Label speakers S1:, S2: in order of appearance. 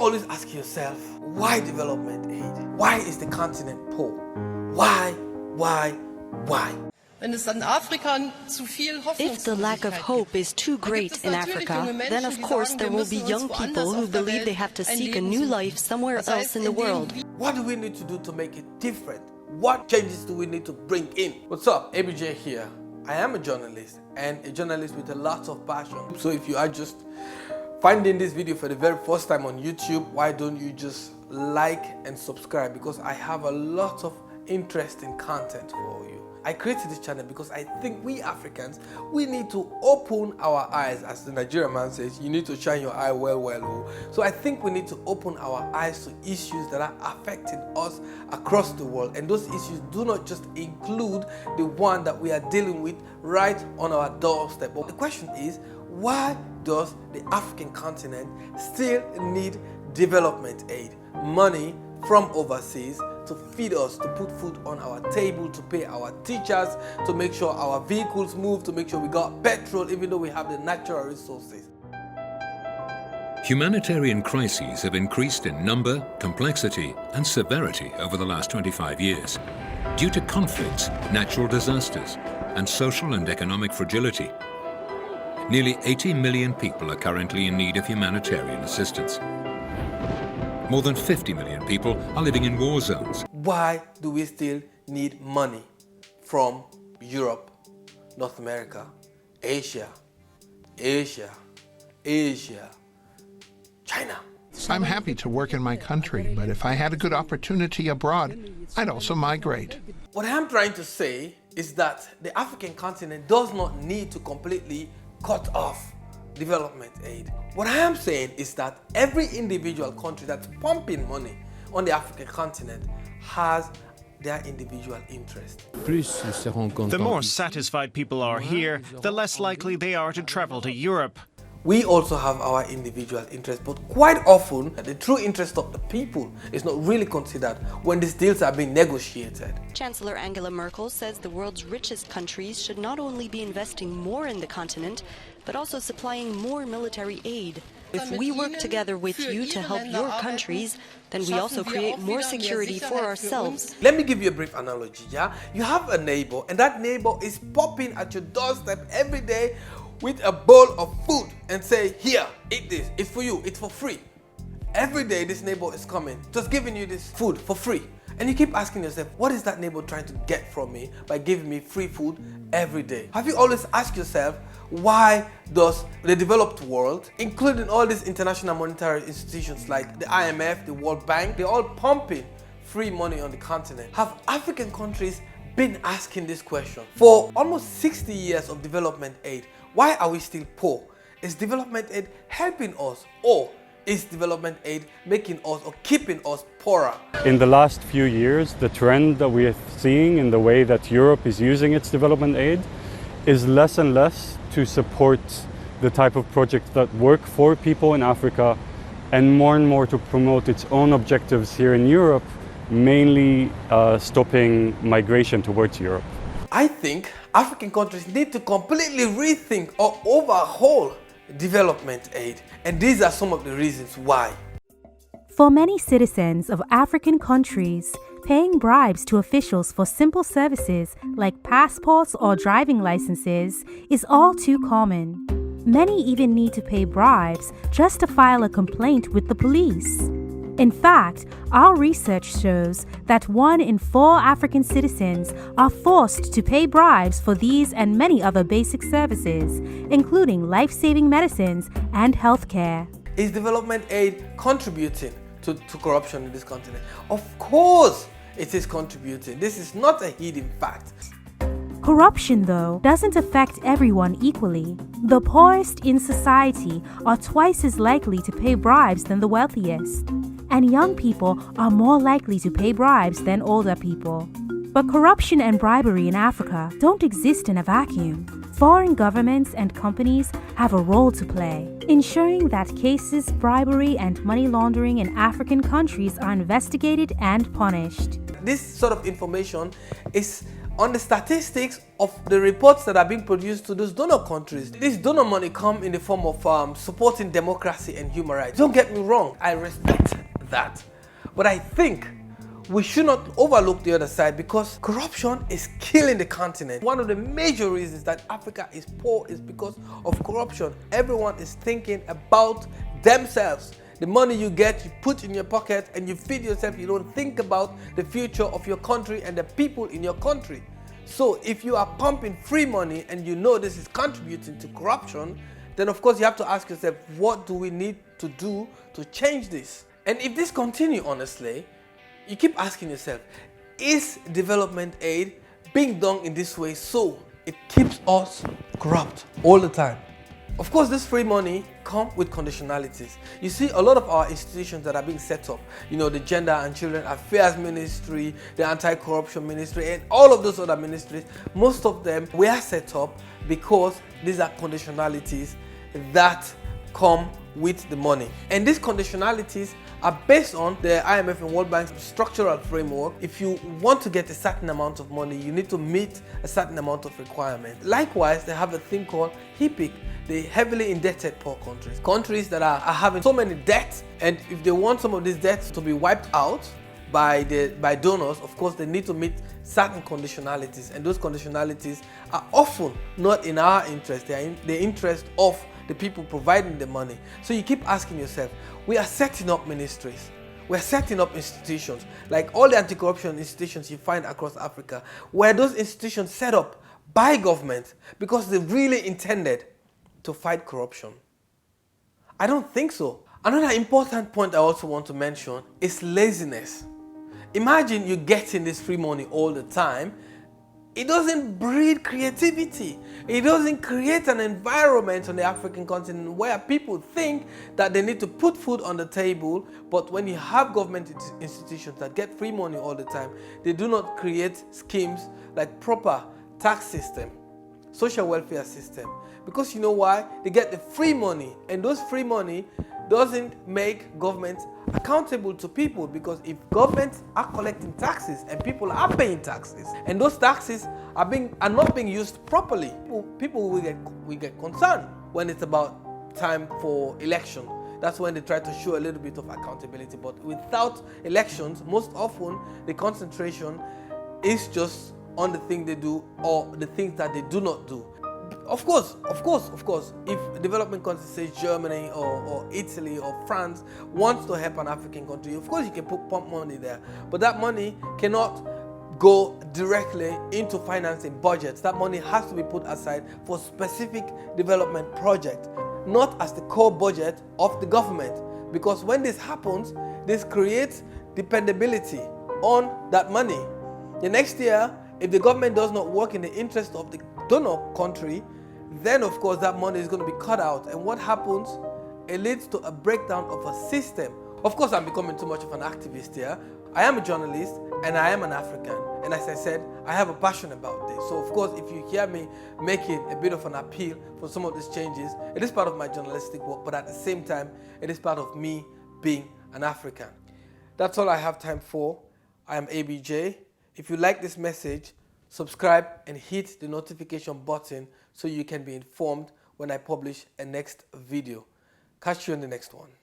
S1: always ask yourself, why development aid? Why is the continent poor? Why?
S2: If the
S3: lack of hope is too great in Africa, then of course there will be young people who believe they have to seek a new life somewhere else in the world.
S1: What do we need to do to make it different? What changes do we need to bring in? What's up, ABJ here. I am a journalist, and a journalist with a lot of passion. So if you are just finding this video for the very first time on YouTube, why don't you just like and subscribe, because I have a lot of interesting content for you. I created this channel because I think we Africans, we need to open our eyes. As the Nigerian man says, you need to shine your eye well. So I think we need to open our eyes to issues that are affecting us across the world. And those issues do not just include the one that we are dealing with right on our doorstep. But the question is, why does the African continent still need development aid? Money from overseas to feed us, to put food on our table, to pay our teachers, to make sure our vehicles move, to make sure we got petrol, even though we have the natural resources.
S4: Humanitarian crises have increased in number, complexity, and severity over the last 25 years due to conflicts, natural disasters, and social and economic fragility. Nearly 80 million people are currently in need of humanitarian assistance. More than 50 million people are living in war zones.
S1: Why do we still need money from Europe, North America, Asia, China?
S5: I'm happy to work in my country, but if I had a good opportunity abroad, I'd also migrate.
S1: What I'm trying to say is that the African continent does not need to completely cut off development aid. What I am saying is that every individual country that's pumping money on the African continent has their individual interest.
S6: The more satisfied people are here, the less likely they are to travel to Europe.
S1: We also have our individual interest, but quite often the true interest of the people is not really considered when these deals are being negotiated.
S3: Chancellor Angela Merkel says the world's richest countries should not only be investing more in the continent, but also supplying more military aid. If we work together with you to help your countries, then we also create more security for ourselves.
S1: Let me give you a brief analogy, yeah? You have a neighbor, and that neighbor is popping at your doorstep every day with a bowl of food and say, here, eat this, it's for you, it's for free. Every day this neighbor is coming, just giving you this food for free. And you keep asking yourself, what is that neighbor trying to get from me by giving me free food every day? Have you always asked yourself, why does the developed world, including all these international monetary institutions like the IMF, the World Bank, they're all pumping free money on the continent? Have African countries been asking this question? For almost 60 years of development aid, why are we still poor? Is development aid helping us, or is development aid making us or keeping us poorer?
S7: In the last few years, the trend that we are seeing in the way that Europe is using its development aid is less and less to support the type of projects that work for people in Africa, and more to promote its own objectives here in Europe, mainly stopping migration towards Europe.
S1: I think African countries need to completely rethink or overhaul development aid, and these are some of the reasons why.
S8: For many citizens of African countries, paying bribes to officials for simple services like passports or driving licenses is all too common. Many even need to pay bribes just to file a complaint with the police. In fact, our research shows that 1 in 4 African citizens are forced to pay bribes for these and many other basic services, including life-saving medicines and healthcare.
S1: Is development aid contributing to corruption in this continent? Of course it is contributing. This is not a hidden fact.
S8: Corruption, though, doesn't affect everyone equally. The poorest in society are twice as likely to pay bribes than the wealthiest. And young people are more likely to pay bribes than older people. But corruption and bribery in Africa don't exist in a vacuum. Foreign governments and companies have a role to play, ensuring that cases, bribery, and money laundering in African countries are investigated and punished.
S1: This sort of information is on the statistics of the reports that are being produced to those donor countries. This donor money come in the form of supporting democracy and human rights. Don't get me wrong, I respect that. But I think we should not overlook the other side, because corruption is killing the continent. One of the major reasons that Africa is poor is because of corruption. Everyone is thinking about themselves. The money you get, you put in your pocket and you feed yourself. You don't think about the future of your country and the people in your country. So if you are pumping free money and you know this is contributing to corruption, then of course you have to ask yourself, what do we need to do to change this? And if this continues, honestly, you keep asking yourself, is development aid being done in this way so it keeps us corrupt all the time? Of course, this free money comes with conditionalities. You see, a lot of our institutions that are being set up, the Gender and Children Affairs Ministry, the Anti-Corruption Ministry, and all of those other ministries, most of them were set up because these are conditionalities that come with the money. And these conditionalities are based on the IMF and World Bank's structural framework. If you want to get a certain amount of money, you need to meet a certain amount of requirements. Likewise, they have a thing called HIPIC, the heavily indebted poor countries. Countries that are having so many debts, and if they want some of these debts to be wiped out by donors, of course they need to meet certain conditionalities, and those conditionalities are often not in our interest. They are in the interest of the people providing the money. So you keep asking yourself, we are setting up ministries, we're setting up institutions, like all the anti-corruption institutions you find across Africa. Were those institutions set up by government because they really intended to fight corruption? I don't think so. Another important point I also want to mention is laziness. Imagine you getting this free money all the time. It doesn't breed creativity. It doesn't create an environment on the African continent where people think that they need to put food on the table. But when you have government institutions that get free money all the time, they do not create schemes like proper tax system, social welfare system. Because you know why? They get the free money, and those free money doesn't make government accountable to people, because if governments are collecting taxes and people are paying taxes and those taxes are not being used properly, people will get concerned when it's about time for election. That's when they try to show a little bit of accountability. But without elections, most often the concentration is just on the thing they do or the things that they do not do. Of course, if development countries, say Germany or Italy or France, wants to help an African country, of course you can pump money there. But that money cannot go directly into financing budgets. That money has to be put aside for specific development projects, not as the core budget of the government. Because when this happens, this creates dependability on that money. The next year, if the government does not work in the interest of the donor country, then of course that money is going to be cut out. And what happens? It leads to a breakdown of a system. Of course, I'm becoming too much of an activist here. I am a journalist and I am an African. And as I said, I have a passion about this. So of course, if you hear me making a bit of an appeal for some of these changes, it is part of my journalistic work, but at the same time, it is part of me being an African. That's all I have time for. I am ABJ. If you like this message, subscribe and hit the notification button so you can be informed when I publish a next video. Catch you in the next one.